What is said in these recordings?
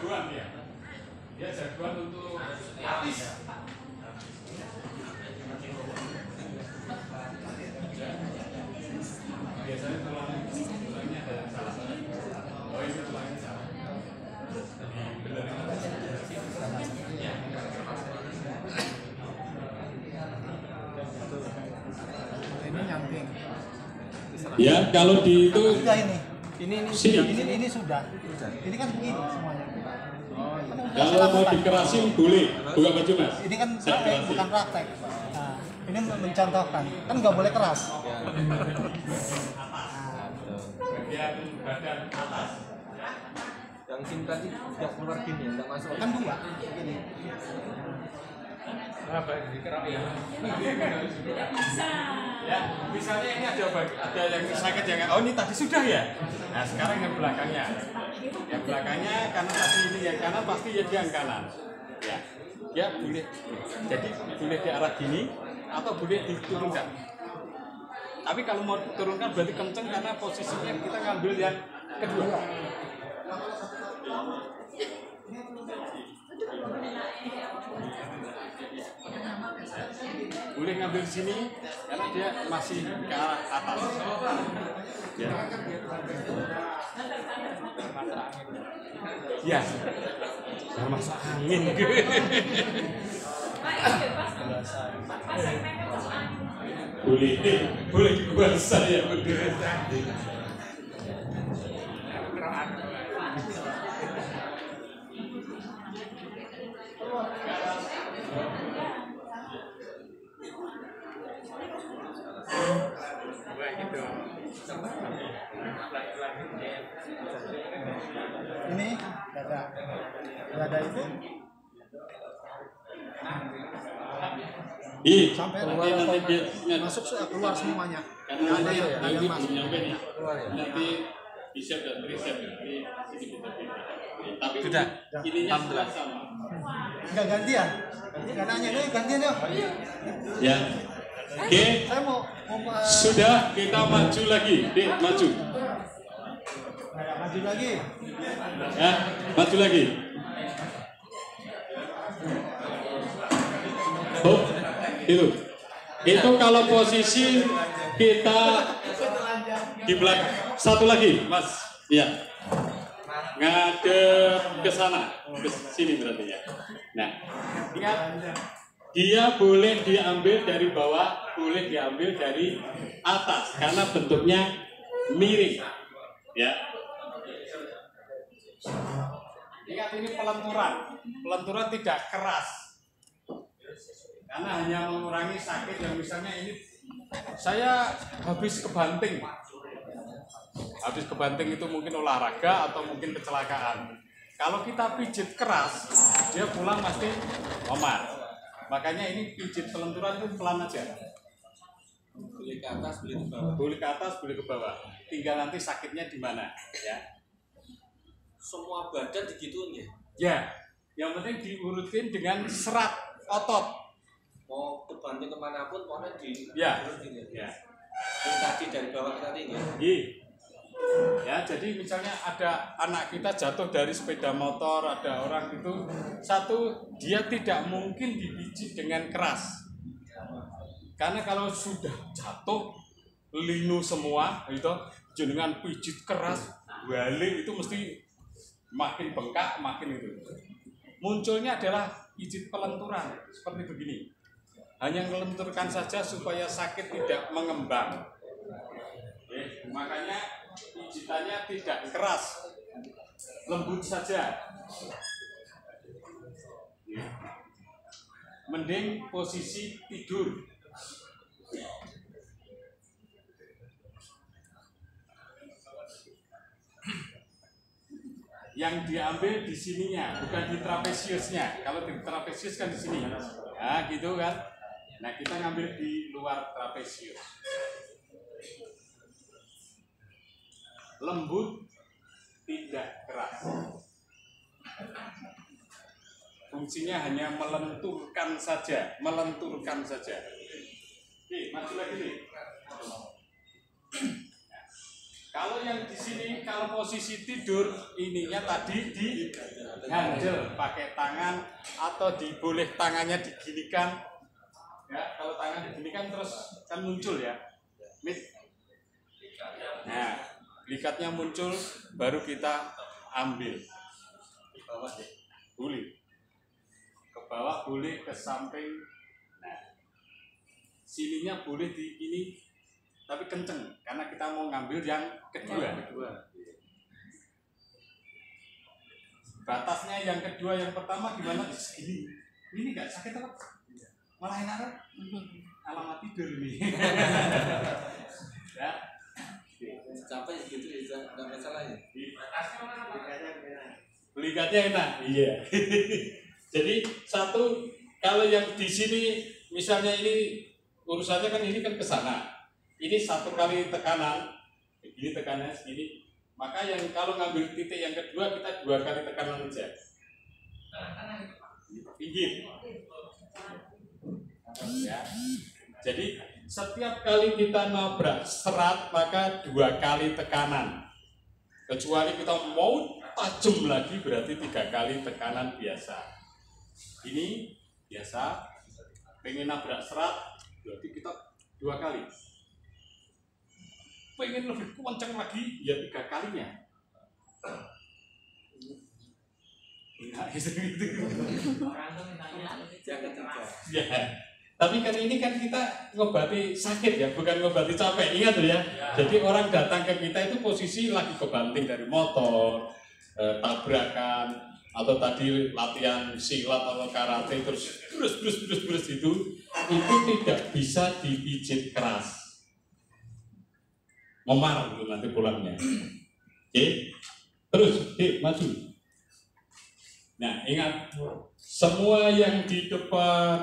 jagoan ya. Dia jagoan untuk artis. Biasanya tulangnya ada yang salah. Oh ini tulangnya salah. Benerin. Ya. Ini nyamping. Ya, kalau di itu Sudah ini. sini. Ini sudah. Ini kan begini semuanya. Kalau mau dikerasin boleh, buka baju mas. Ini kan bukan praktek. Nah, ini mencontohkan. Kan nggak boleh keras. Bagian badan atas. Yang sini tadi tidak keluar gini ya, tidak masuk. Kan dua. Begini. Apa yang dikerap ya? Ya, misalnya ini ada yang sakit yang oh ini tadi sudah ya. Nah sekarang yang belakangnya, karena tadi ini yang kanan pasti ya dia yang kanan. Ya, dia boleh. Jadi boleh di arah gini atau boleh diturunkan. Tapi kalau mau diturunkan berarti kenceng karena posisinya kita ngambil yang kedua. Boleh ngambil sini karena dia masih ke arah atas. Ya. Ya. Masuk angin. Boleh dikuasa ya. Ini dada itu sampai masuk keluar semuanya. Karena Ada yang masuk. Nanti bisa dan riset nanti sini kita pilih. Tapi Sudah. ininya sudah sama. Enggak gantian. Enggak nanya nih gantian yuk. Ya. Oke. Saya mau Sudah, kita maju lagi. Dek, maju. maju lagi. Ya, maju lagi. Oh, itu. Itu kalau posisi kita di belakang. Satu lagi, Mas. Iya. Ngadep ke sana, ke sini berarti ya. Nah, ingat, dia boleh diambil dari bawah, boleh diambil dari atas karena bentuknya miring. Ya. Ingat ini pelenturan. Pelenturan tidak keras. Karena hanya mengurangi sakit yang misalnya ini saya habis kebanting. Habis kebanting itu mungkin olahraga atau mungkin kecelakaan. Kalau kita pijit keras, dia pulang pasti omar. Makanya ini pijit pelenturan itu pelan aja. Boleh ke atas, boleh ke bawah. Boleh ke atas, boleh ke bawah. Tinggal nanti sakitnya di mana, ya. Semua badan digituin ya? Ya, yang penting diurutin dengan serat otot. Mau kebanting kemanapun, pokoknya di Ya. gini. Ya. Yang tadi dari bawah ke tadi ya? Ya, jadi misalnya ada anak kita jatuh dari sepeda motor, ada orang itu satu, dia tidak mungkin dipijit dengan keras. Karena kalau sudah jatuh linu semua itu dengan pijit keras balik itu mesti makin bengkak, makin itu. Munculnya adalah pijit pelenturan seperti begini. Hanya melenturkan saja supaya sakit tidak mengembang. Oke, makanya pijitannya tidak keras, lembut saja. Mending posisi tidur. Yang diambil di sininya, bukan di trapesiusnya. Kalau di trapesius kan di sini. Nah, gitu kan. Nah, kita ngambil di luar trapesius. Lembut, tidak keras. Fungsinya hanya melenturkan saja, melenturkan saja. Oke, maju lagi nih. Kalau yang di sini, kalau posisi tidur, ininya tadi di handle pakai tangan atau boleh tangannya diginikan. Ya, kalau tangan diginikan terus kan muncul ya. Nah, likatnya muncul, baru kita ambil. Ke bawah ya? Boleh. Ke bawah boleh, ke samping. Nah, sininya boleh di ini. Tapi kenceng, karena kita mau ngambil yang kedua. Batasnya yang kedua, yang pertama gimana? Segini. Ini nggak sakit apa? Malah enak kan? Alamat tidur ini. Ya. Capek gitu ya, nggak masalah ya. Likatnya enak. Iya. Jadi satu, kalau yang di sini misalnya ini urusannya kan ini kan ke sana. Ini satu kali tekanan, begini tekanannya segini. Maka yang kalau ngambil titik yang kedua kita 2 kali tekanan aja. Pinggir. Ya. Jadi setiap kali kita nabrak serat maka 2 kali tekanan. Kecuali kita mau tajam lagi berarti 3 kali tekanan biasa. Ini biasa. Pengen nabrak serat berarti kita 2 kali. Pengen lebih kencang lagi, ya 3 kalinya. Enggak, gitu. Ya. Tapi kan ini kan kita ngobati sakit ya, bukan ngobati capek. Ingat tuh ya. Jadi orang datang ke kita itu posisi lagi kebanting dari motor, tabrakan, atau tadi latihan silat atau karate terus brus itu tidak bisa dipijit keras. Memar itu nanti pulangnya. Oke, terus maju. Nah, ingat semua yang di depan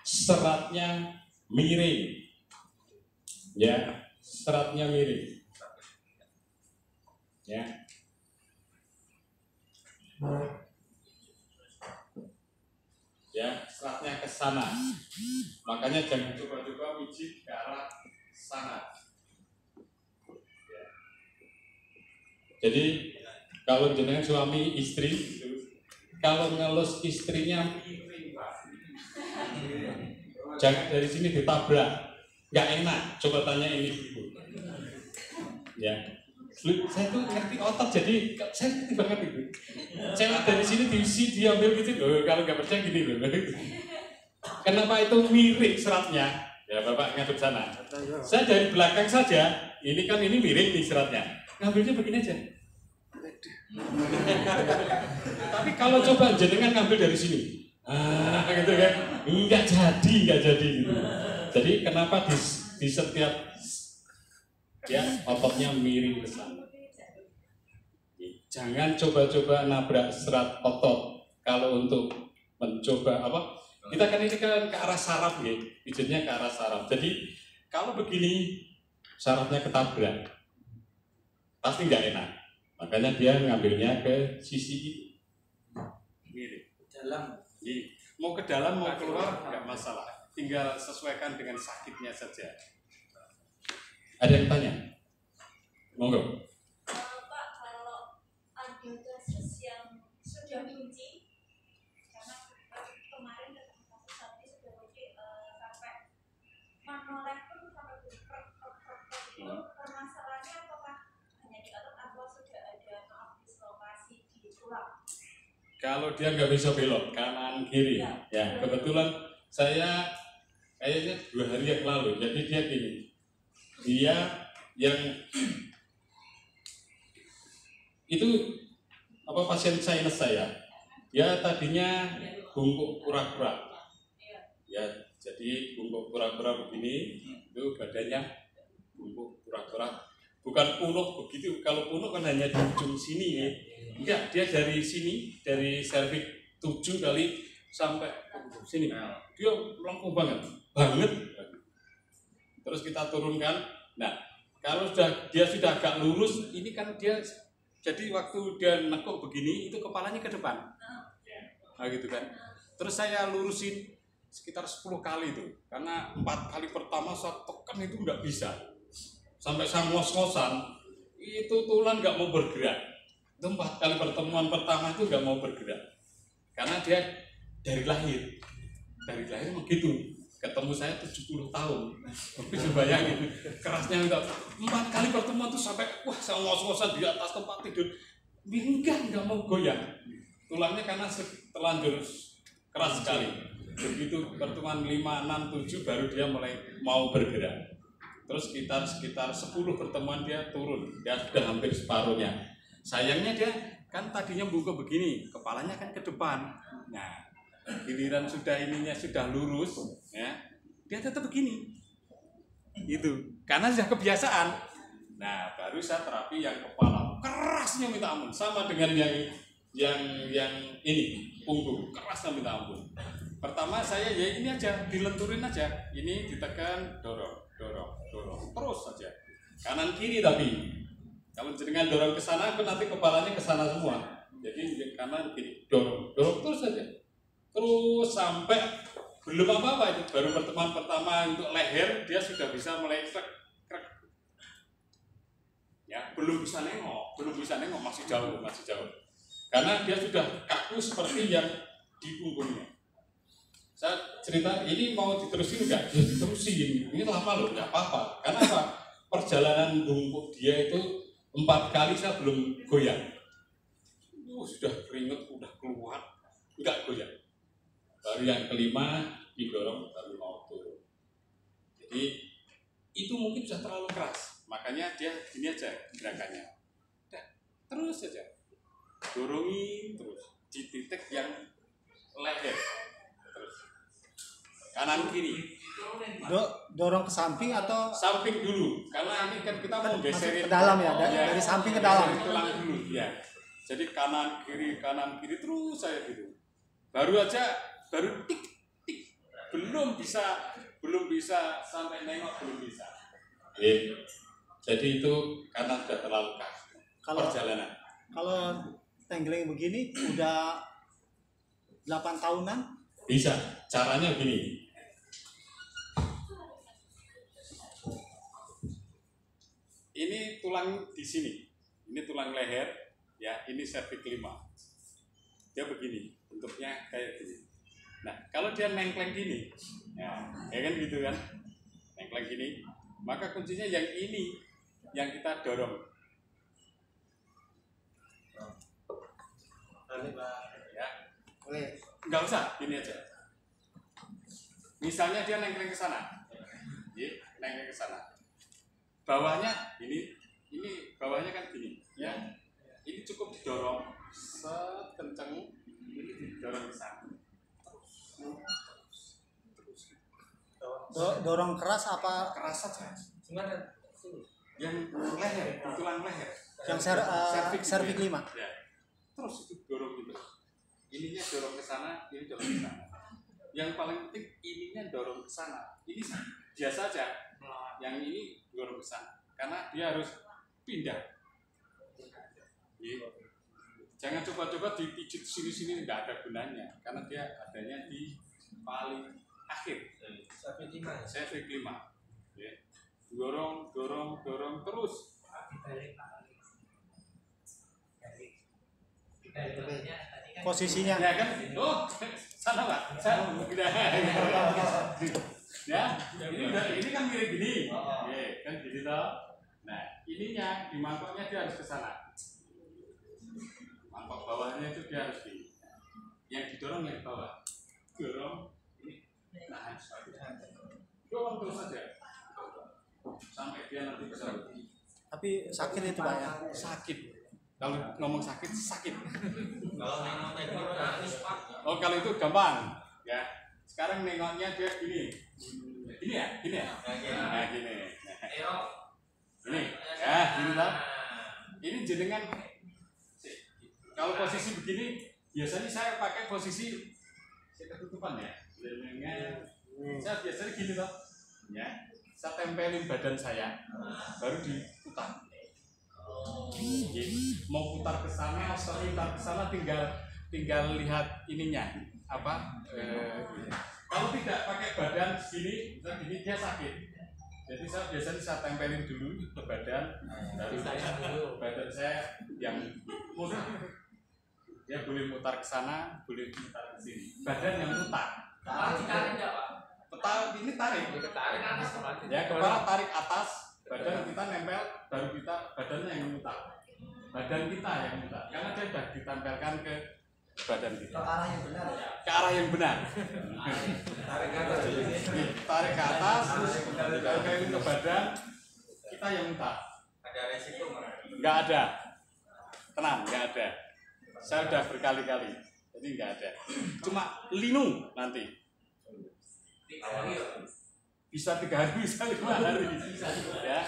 seratnya miring. Ya, seratnya miring. Ya. Ya, seratnya ke sana. Makanya jangan coba-coba pijit ke arah sana. Ya. Jadi kalau jenengan suami istri, kalau ngelus istrinya miring, Pak. Jangan dari sini ditabrak, nggak enak. Coba tanya ini dulu. Ya, saya tuh ngerti otot, jadi saya ngerti banget itu. Cewek dari sini diambil gitu loh. Kalau nggak percaya gini loh. Kenapa itu miring seratnya? Ya Bapak ngadep sana. Saya dari belakang saja, ini miring nih seratnya. Ngambilnya begini aja. Tapi kalau coba jenengan ngambil dari sini, gitu kan, nggak jadi gitu. Jadi kenapa di setiap ya ototnya miring ke sana? Jangan coba-coba nabrak serat otot. Kalau untuk mencoba kita kan ini kan ke arah saraf ya, pijatnya ke arah saraf. Jadi kalau begini sarafnya ketabrak, pasti nggak enak. Makanya dia ngambilnya ke sisi ini. Miring. Dalam. Mau ke dalam mau keluar nggak masalah. Tinggal sesuaikan dengan sakitnya saja. Ada yang tanya? Monggo. Pak, kalau ada kasus yang sudah diuji, karena kemarin ketemu kasus sampai sudah uji sampai manoleh pun sampai itu permasalahannya apakah hanya di otot atau sudah ada dislokasi di tulang? Kalau dia nggak bisa belok kanan kiri, ya kebetulan saya kayaknya 2 hari yang lalu, jadi dia gini, dia yang itu pasien sinus saya, dia tadinya bungkuk kura-kura, ya jadi bungkuk kura-kura begini, itu badannya bungkuk kura-kura, bukan punuk begitu. Kalau punuk kan hanya di ujung sini ya. Enggak, dia dari sini, dari serviks 7 kali sampai sini. Dia melengkung banget. Terus kita turunkan. Nah, kalau dia sudah agak lurus, ini kan dia jadi waktu dia nekuk begini, itu kepalanya ke depan. Nah, gitu kan. Terus saya lurusin sekitar 10 kali itu. Karena 4 kali pertama saya tekan itu enggak bisa. sampai saya ngos-ngosan, itu tulang nggak mau bergerak. Itu 4 kali pertemuan pertama itu nggak mau bergerak, karena dia dari lahir begitu. Ketemu saya 70 tahun, bisa bayangin kerasnya minta 4 kali pertemuan itu sampai wah saya ngos-ngosan di atas tempat tidur, nggak mau goyang tulangnya karena terlanjur keras sekali. Begitu pertemuan 5, 6, 7 baru dia mulai mau bergerak. Terus sekitar 10 pertemuan dia turun, dia sudah hampir separuhnya. Sayangnya dia kan tadinya bungkuk begini, kepalanya kan ke depan. Nah, giliran sudah lurus, ya, dia tetap begini. Itu karena sudah kebiasaan. Nah, baru saya terapi yang kepala kerasnya minta ampun, sama dengan yang ini punggung kerasnya minta ampun. Pertama saya ya ini aja dilenturin aja, ini ditekan, dorong terus saja kanan kiri. Tapi kalau dengan dorong ke sana nanti kepalanya ke sana semua, jadi kanan kiri dorong terus saja, terus sampai belum apa-apa itu baru pertemuan pertama untuk leher dia sudah bisa mulai krek. Ya, belum bisa nengok, masih jauh. Karena dia sudah kaku seperti yang di punggungnya. Saya cerita, ini mau diterusin enggak? Ya diterusin, ini lama loh, enggak apa-apa. Karena apa? Perjalanan bungkuk dia itu 4 kali saya belum goyang. Sudah keringet, udah keluar, enggak goyang. Baru yang kelima didorong, baru mau turun. Jadi itu mungkin sudah terlalu keras. Makanya dia gini aja gerakannya, terus saja dorongin terus di titik yang leher, terus kanan kiri. Dorong ke samping atau samping dulu, karena ini kan kita mau geserin ke dalam ya, dari samping ke dalam. Tulang dulu ya. Jadi kanan kiri terus saya gitu. Baru tik belum bisa sampai nengok, belum bisa. Jadi itu karena sudah terlalu keras perjalanan. Kalau tangling begini udah 8 tahunan? Bisa. Caranya gini. Ini tulang di sini. Ini tulang leher, ya, ini cervix 5. Dia begini, bentuknya kayak gini. Nah, kalau dia nengkleng gini, ya kan gitu kan? Nengkleng gini, maka kuncinya yang ini yang kita dorong. Ya. Enggak usah, gini aja. Misalnya dia nengkleng ke sana. Nengkleng ke sana. Bawahnya ini bawahnya kan gini, ya. Ini cukup didorong sekencang, ini didorong ke sana. Dorong keras apa? Keras saja. Yang leher, tulang leher. Yang cervix 5. Ya. Terus itu dorong gitu. Ininya dorong ke sana, ini dorong ke sana. Yang paling penting ininya dorong ke sana. Ini biasa aja. Yang ini dorong ke sana. Karena dia harus pindah. Jangan coba-coba dipijit sini-sini, nggak ada gunanya. Karena dia adanya di paling akhir. Cervix 5. Ya. Dorong terus. Posisinya. Ya kan? Oh, sana Pak. Saya ya, ini kan mirip gini. Oke, kan gini toh. Nah, ininya di mangkoknya dia harus ke sana. Mangkok bawahnya itu dia harus gini. Yang didorong yang bawah. Dorong ini. Nah, dorong terus saja. Sampai dia nanti bisa. Tapi sakit itu Pak ya? Sakit. Kalau ngomong sakit. Oh, kalau itu gampang, ya. Sekarang nengoknya dia gini ya. Nah, gini. Ini, ya, gini lah. Ini jenengan. Kalau posisi begini, biasanya saya pakai posisi ketutupan ya. Saya biasanya gini toh, ya. Saya tempelin badan saya, baru diputar. Mau putar ke sana, tinggal lihat ininya apa. Kalau tidak pakai badan segini, dia sakit. Jadi saya biasanya saya tempelin dulu ke badan, baru badan saya yang mutar. Dia boleh mutar ke sana, boleh mutar ke sini. Badan yang mutar. Peta ini tarik. Ya, kepala tarik atas, badan kita nempel, baru kita badannya yang mutar. Badan kita yang mutar. Karena dia sudah ditempelkan ke badan kita. Ke arah yang benar. Ke arah yang benar. Tarik ke atas. Tarik ke atas, ditempelin ke badan, kita yang mutar. Ada resiko nggak? Nggak ada. Tenang, nggak ada. Saya sudah berkali-kali, jadi nggak ada. Cuma linu nanti. Bisa 3 hari, bisa 5 hari. Ya,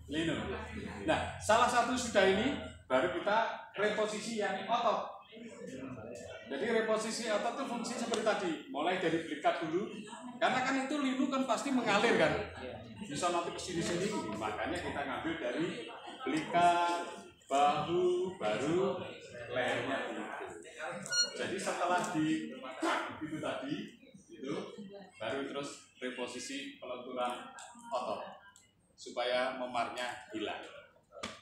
linu. Nah, salah satu sudah ini, baru kita reposisi yang otot. Jadi reposisi otot itu fungsi seperti tadi, mulai dari belikat dulu. Karena kan itu linu kan pasti mengalir kan. Bisa nanti ke sini-sini, makanya kita ngambil dari belikat, bahu, baru lehernya. Jadi setelah di itu tadi itu baru terus reposisi pelenturan otot supaya memarnya hilang.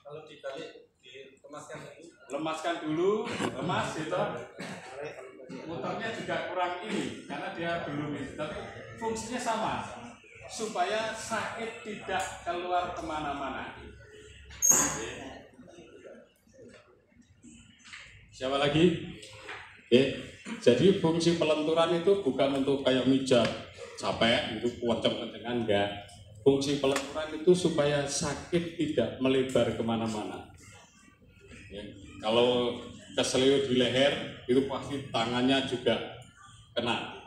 Kalau dibalik dikemaskan dulu. Lemaskan dulu, lemas itu. Muternya juga kurang ini karena dia belum itu, tapi fungsinya sama supaya sakit tidak keluar kemana-mana. Siapa lagi? Oke, jadi fungsi pelenturan itu bukan untuk kayak mijat capek itu kenceng-kencengan, enggak. Fungsi pelenturan itu supaya sakit tidak melebar kemana-mana. Ya, kalau keseliut di leher itu pasti tangannya juga kena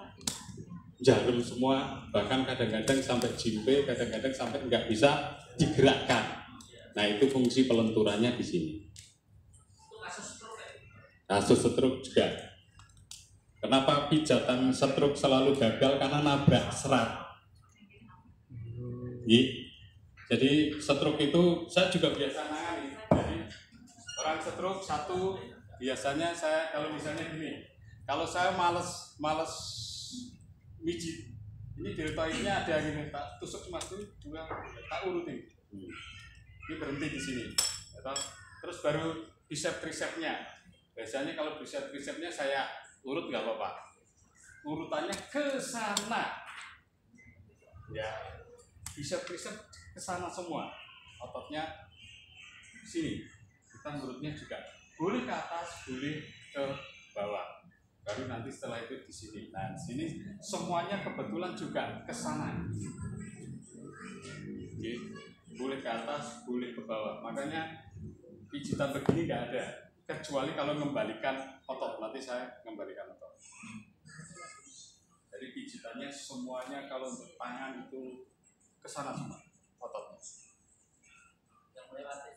jarum semua, bahkan kadang-kadang sampai jimpe, kadang-kadang sampai nggak bisa digerakkan. Nah itu fungsi pelenturannya di sini. Kasus stroke juga. Kenapa pijatan stroke selalu gagal? Karena nabrak serat. Jadi stroke itu saya juga biasa nangani. Jadi orang stroke satu biasanya saya kalau misalnya gini, kalau saya males mijit, ini deltoidnya ada gini, tak tusuk cuma itu dua, tak urutin. Ini berhenti di sini. Terus baru bicep tricepnya. Biasanya kalau bicep tricepnya saya urut nggak apa-apa. Urutannya ke sana. Ya, bicep tricep ke sana semua. Ototnya sini. Kita ngurutnya juga boleh ke atas, boleh ke bawah. Baru nanti setelah itu di sini. Nah, di sini semuanya kebetulan juga ke sana. Oke. Boleh ke atas, boleh ke bawah. Makanya pijitan begini nggak ada. Kecuali kalau mengembalikan otot, nanti saya mengembalikan otot. Jadi pijitannya semuanya kalau untuk tangan itu ke sana semua ototnya. Yang melewati